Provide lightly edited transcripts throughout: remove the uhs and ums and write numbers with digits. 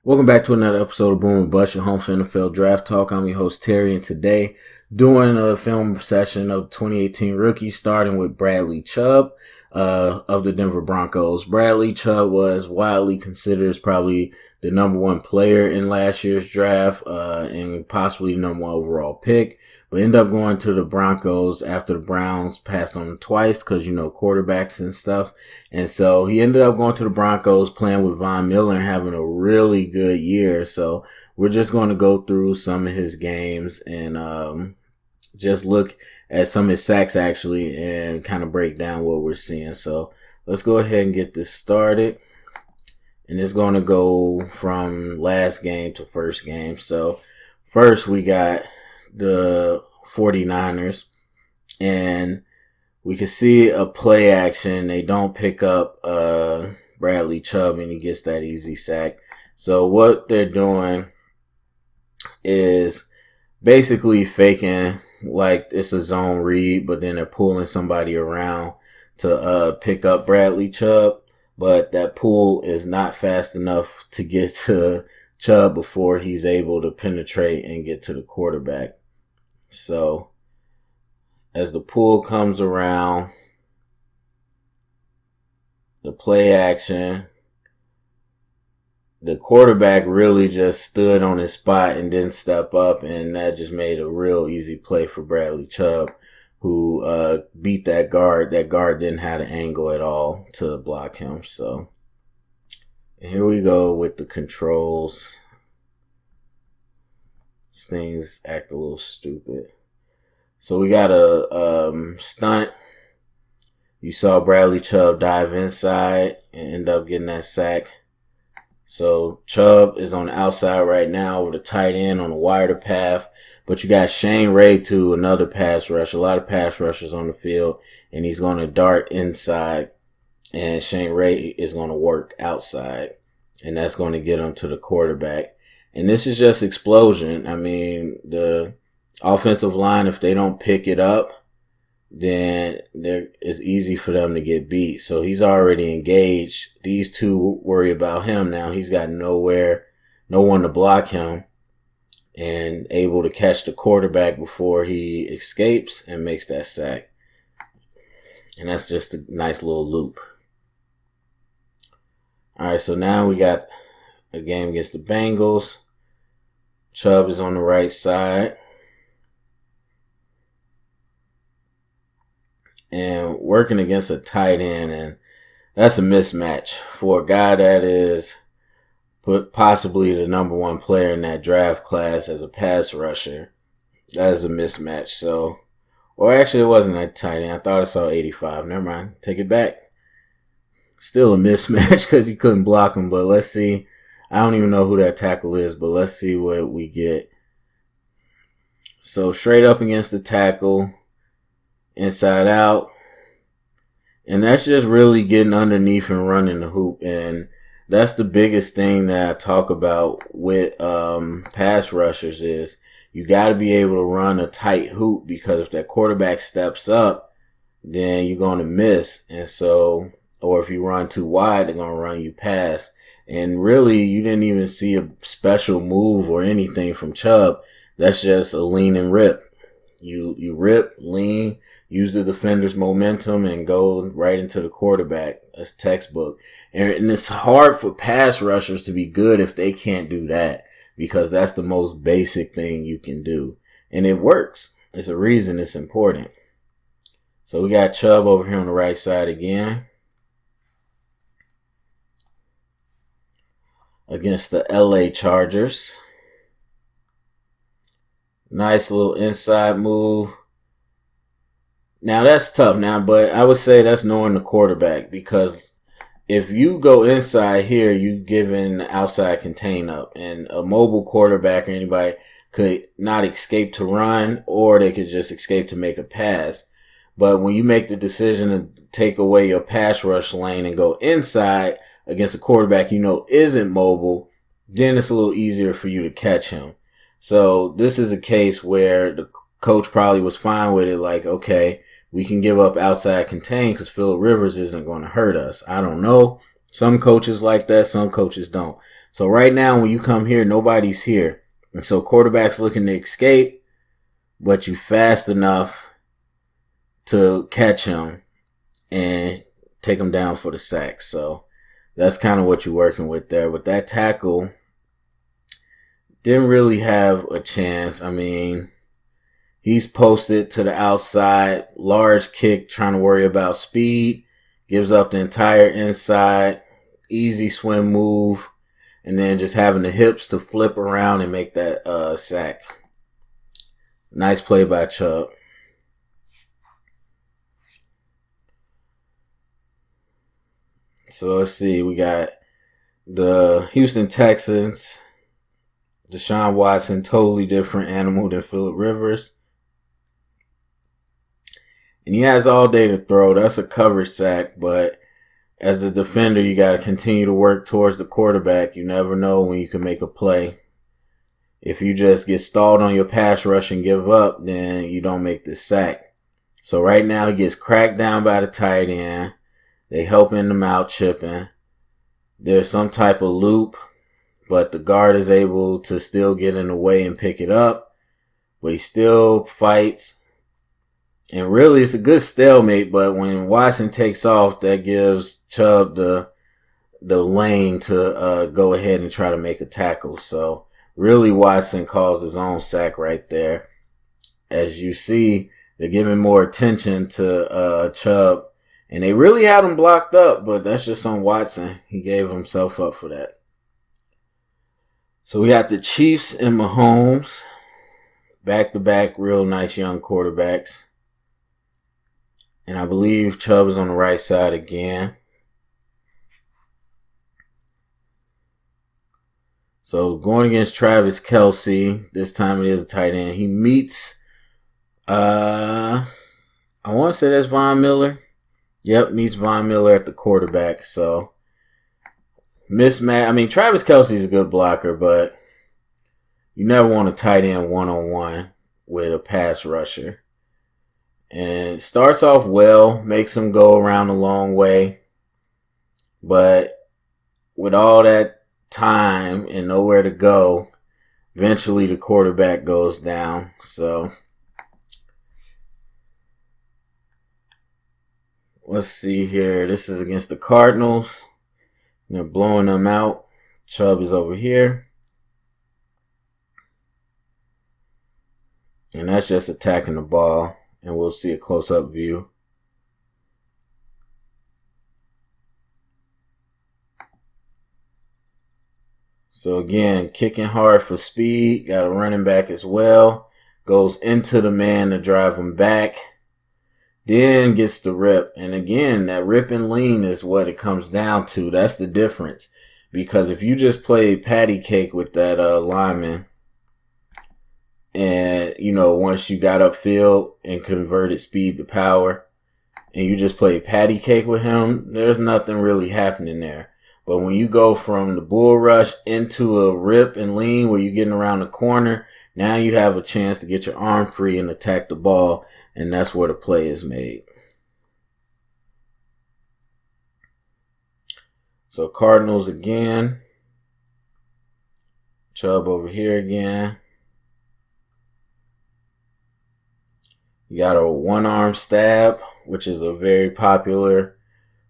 Welcome back to another episode of Boom and Bust, your home for NFL Draft Talk. I'm your host, Terry, and today doing a film session of 2018 rookies, starting with Bradley Chubb of the Denver Broncos. Bradley Chubb was widely considered as probably the number one player in last year's draft and possibly number one overall pick, but ended up going to the Broncos after the Browns passed on him twice because, quarterbacks and stuff. And so he ended up going to the Broncos, playing with Von Miller and having a really good year. So we're just going to go through some of his games and just look at some of his sacks actually and kind of break down what we're seeing. So let's go ahead and get this started. And it's going to go from last game to first game. So first we got the 49ers, and we can see a play action. They don't pick up Bradley Chubb, and he gets that easy sack. So what they're doing is basically faking like it's a zone read, but then they're pulling somebody around to pick up Bradley Chubb. But that pull is not fast enough to get to Chubb before he's able to penetrate and get to the quarterback. So as the pull comes around, the play action, the quarterback really just stood on his spot and didn't step up, and that just made a real easy play for Bradley Chubb, who beat that guard. That guard didn't have an angle at all to block him. So and here we go with the controls. These things act a little stupid. So we got a stunt. You saw Bradley Chubb dive inside and end up getting that sack. So Chubb is on the outside right now with a tight end on a wider path. But you got Shane Ray too, another pass rush. A lot of pass rushers on the field. And he's going to dart inside. And Shane Ray is going to work outside. And that's going to get him to the quarterback. And this is just explosion. I mean, the offensive line, if they don't pick it up, then it's easy for them to get beat. So he's already engaged. These two worry about him now. He's got no one to block him, and able to catch the quarterback before he escapes and makes that sack. And that's just a nice little loop. All right, so now we got a game against the Bengals. Chubb is on the right side. And working against a tight end, and that's a mismatch for a guy that is possibly the number one player in that draft class as a pass rusher. That is a mismatch. So, or actually it wasn't that tight end. I thought I saw 85. Never mind. Take it back. Still a mismatch because he couldn't block him. But let's see. I don't even know who that tackle is, but let's see what we get. So straight up against the tackle. Inside out. And that's just really getting underneath and running the hoop. And that's the biggest thing that I talk about with pass rushers is you got to be able to run a tight hoop, because if that quarterback steps up, then you're going to miss. And so, or if you run too wide, they're going to run you past. And really, you didn't even see a special move or anything from Chubb. That's just a lean and rip. You rip, lean, use the defender's momentum, and go right into the quarterback. That's textbook. And it's hard for pass rushers to be good if they can't do that, because that's the most basic thing you can do. And it works. It's a reason it's important. So we got Chubb over here on the right side again. Against the LA Chargers. Nice little inside move. Now that's tough now, but I would say that's knowing the quarterback, because if you go inside here, you giving the outside contain up, and a mobile quarterback or anybody could not escape to run, or they could just escape to make a pass. But when you make the decision to take away your pass rush lane and go inside against a quarterback isn't mobile, then it's a little easier for you to catch him. So this is a case where the coach probably was fine with it. Like, okay, we can give up outside contain because Phillip Rivers isn't going to hurt us. I don't know. Some coaches like that. Some coaches don't. So right now, when you come here, nobody's here. And so quarterback's looking to escape, but you fast enough to catch him and take him down for the sack. So that's kind of what you're working with there. But that tackle didn't really have a chance. I mean, he's posted to the outside, large kick, trying to worry about speed, gives up the entire inside, easy swim move, and then just having the hips to flip around and make that sack. Nice play by Chubb. So let's see. We got the Houston Texans. Deshaun Watson, totally different animal than Phillip Rivers. And he has all day to throw. That's a coverage sack, but as a defender, you got to continue to work towards the quarterback. You never know when you can make a play. If you just get stalled on your pass rush and give up, then you don't make the sack. So right now, he gets cracked down by the tight end. They helping him out, chipping. There's some type of loop, but the guard is able to still get in the way and pick it up. But he still fights. And really, it's a good stalemate, but when Watson takes off, that gives Chubb the lane to go ahead and try to make a tackle. So really, Watson calls his own sack right there. As you see, they're giving more attention to Chubb. And they really had him blocked up, but that's just on Watson. He gave himself up for that. So we got the Chiefs and Mahomes. Back-to-back, real nice young quarterbacks. And I believe Chubb is on the right side again. So going against Travis Kelce, this time it is a tight end. He meets, I want to say that's Von Miller. Yep, meets Von Miller at the quarterback. So mismatch. I mean, Travis Kelce is a good blocker, but you never want a tight end one-on-one with a pass rusher. And starts off well, makes him go around a long way. But with all that time and nowhere to go, eventually the quarterback goes down. So let's see here. This is against the Cardinals. They're blowing them out. Chubb is over here. And that's just attacking the ball. And we'll see a close-up view. So again, kicking hard for speed. Got a running back as well. Goes into the man to drive him back. Then gets the rip. And again, that rip and lean is what it comes down to. That's the difference. Because if you just play patty cake with that lineman, and, you know, once you got upfield and converted speed to power, and you just play patty cake with him, there's nothing really happening there. But when you go from the bull rush into a rip and lean where you're getting around the corner, now you have a chance to get your arm free and attack the ball, and that's where the play is made. So Cardinals again. Chubb over here again. You got a one-arm stab, which is a very popular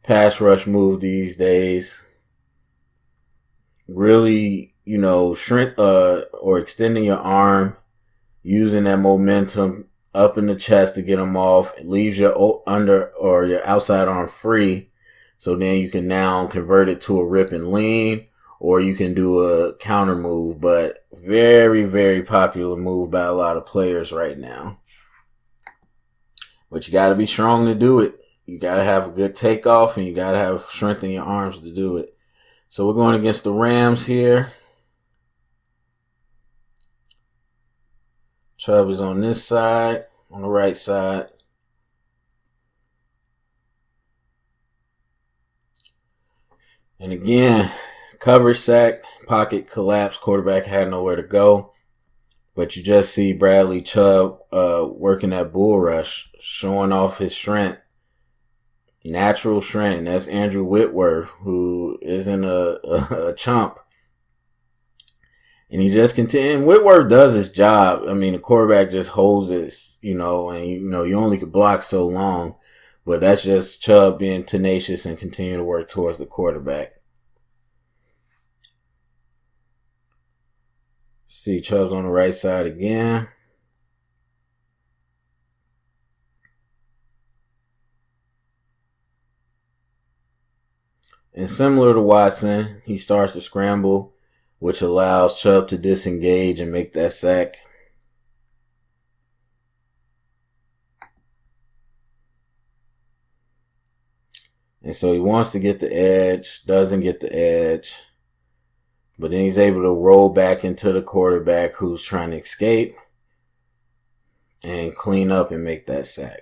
pass rush move these days. Really, you know, shrink or extending your arm, using that momentum up in the chest to get them off. It leaves your under or your outside arm free. So then you can now convert it to a rip and lean, or you can do a counter move. But very, very popular move by a lot of players right now. But you got to be strong to do it. You got to have a good takeoff, and you got to have strength in your arms to do it. So we're going against the Rams here. Chubb is on this side, on the right side. And again, coverage sack, pocket collapse, quarterback had nowhere to go. But you just see Bradley Chubb working that bull rush, showing off his strength, natural strength. That's Andrew Whitworth, who isn't a chump. And he just continued. Whitworth does his job. I mean, the quarterback just holds it, and you only could block so long. But that's just Chubb being tenacious and continue to work towards the quarterback. See, Chubb's on the right side again. And similar to Watson, he starts to scramble, which allows Chubb to disengage and make that sack. And so he wants to get the edge, doesn't get the edge. But then he's able to roll back into the quarterback who's trying to escape and clean up and make that sack.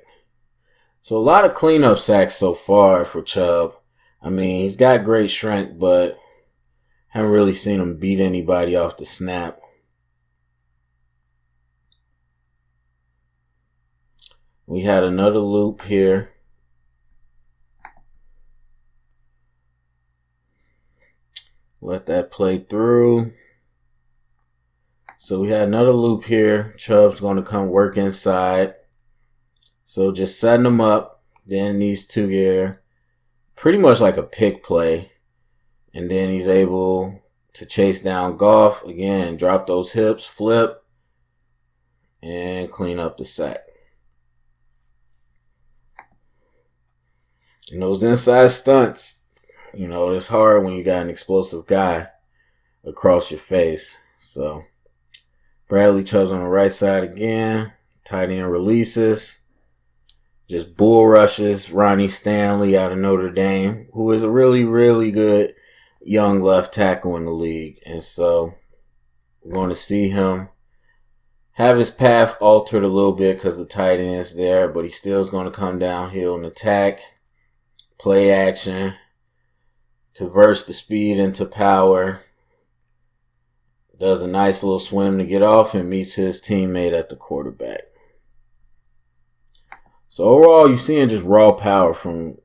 So a lot of cleanup sacks so far for Chubb. I mean, he's got great strength, but haven't really seen him beat anybody off the snap. We had another loop here. Let that play through. So we had another loop here. Chubb's going to come work inside. So just setting them up. Then these two here. Pretty much like a pick play. And then he's able to chase down Goff. Again, drop those hips, flip, and clean up the sack. And those inside stunts. It's hard when you got an explosive guy across your face. So, Bradley Chubb's on the right side again. Tight end releases. Just bull rushes Ronnie Stanley out of Notre Dame, who is a really, really good young left tackle in the league. And so, we're going to see him have his path altered a little bit because the tight end's there, but he still is going to come downhill and attack. Play action. Converts the speed into power. Does a nice little swim to get off and meets his teammate at the quarterback. So overall, you're seeing just raw power from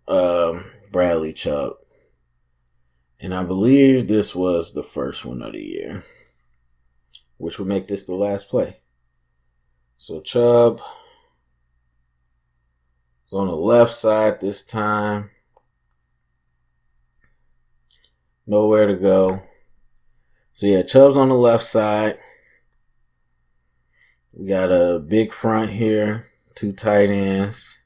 Bradley Chubb. And I believe this was the first one of the year, which would make this the last play. So Chubb is on the left side this time. Nowhere to go. So yeah, Chubb's on the left side. We got a big front here. Two tight ends.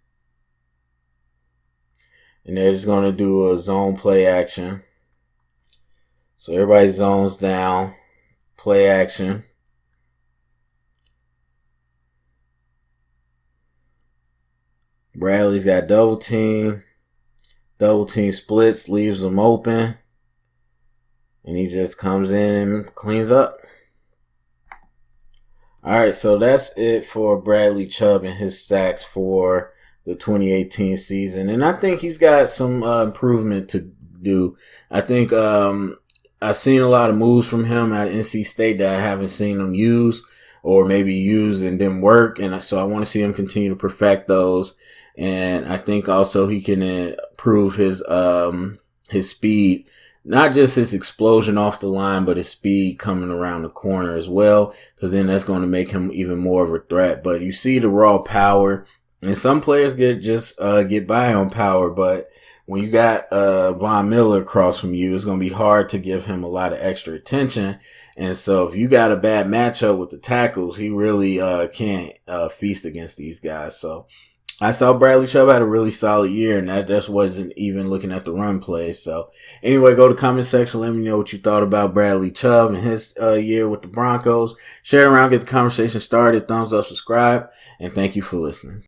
And they're just going to do a zone play action. So everybody zones down. Play action. Bradley's got double team. Double team splits, leaves them open. And he just comes in and cleans up. All right, so that's it for Bradley Chubb and his sacks for the 2018 season. And I think he's got some improvement to do. I think I've seen a lot of moves from him at NC State that I haven't seen him use, or maybe use and didn't work. And so I want to see him continue to perfect those. And I think also he can improve his speed. Not just his explosion off the line, but his speed coming around the corner as well, because then that's going to make him even more of a threat. But you see the raw power, and some players get by on power, but when you got Von Miller across from you, it's going to be hard to give him a lot of extra attention. And so if you got a bad matchup with the tackles, he really can't feast against these guys. So I saw Bradley Chubb had a really solid year, and that just wasn't even looking at the run play. So anyway, go to the comment section. Let me know what you thought about Bradley Chubb and his year with the Broncos. Share it around, get the conversation started. Thumbs up, subscribe, and thank you for listening.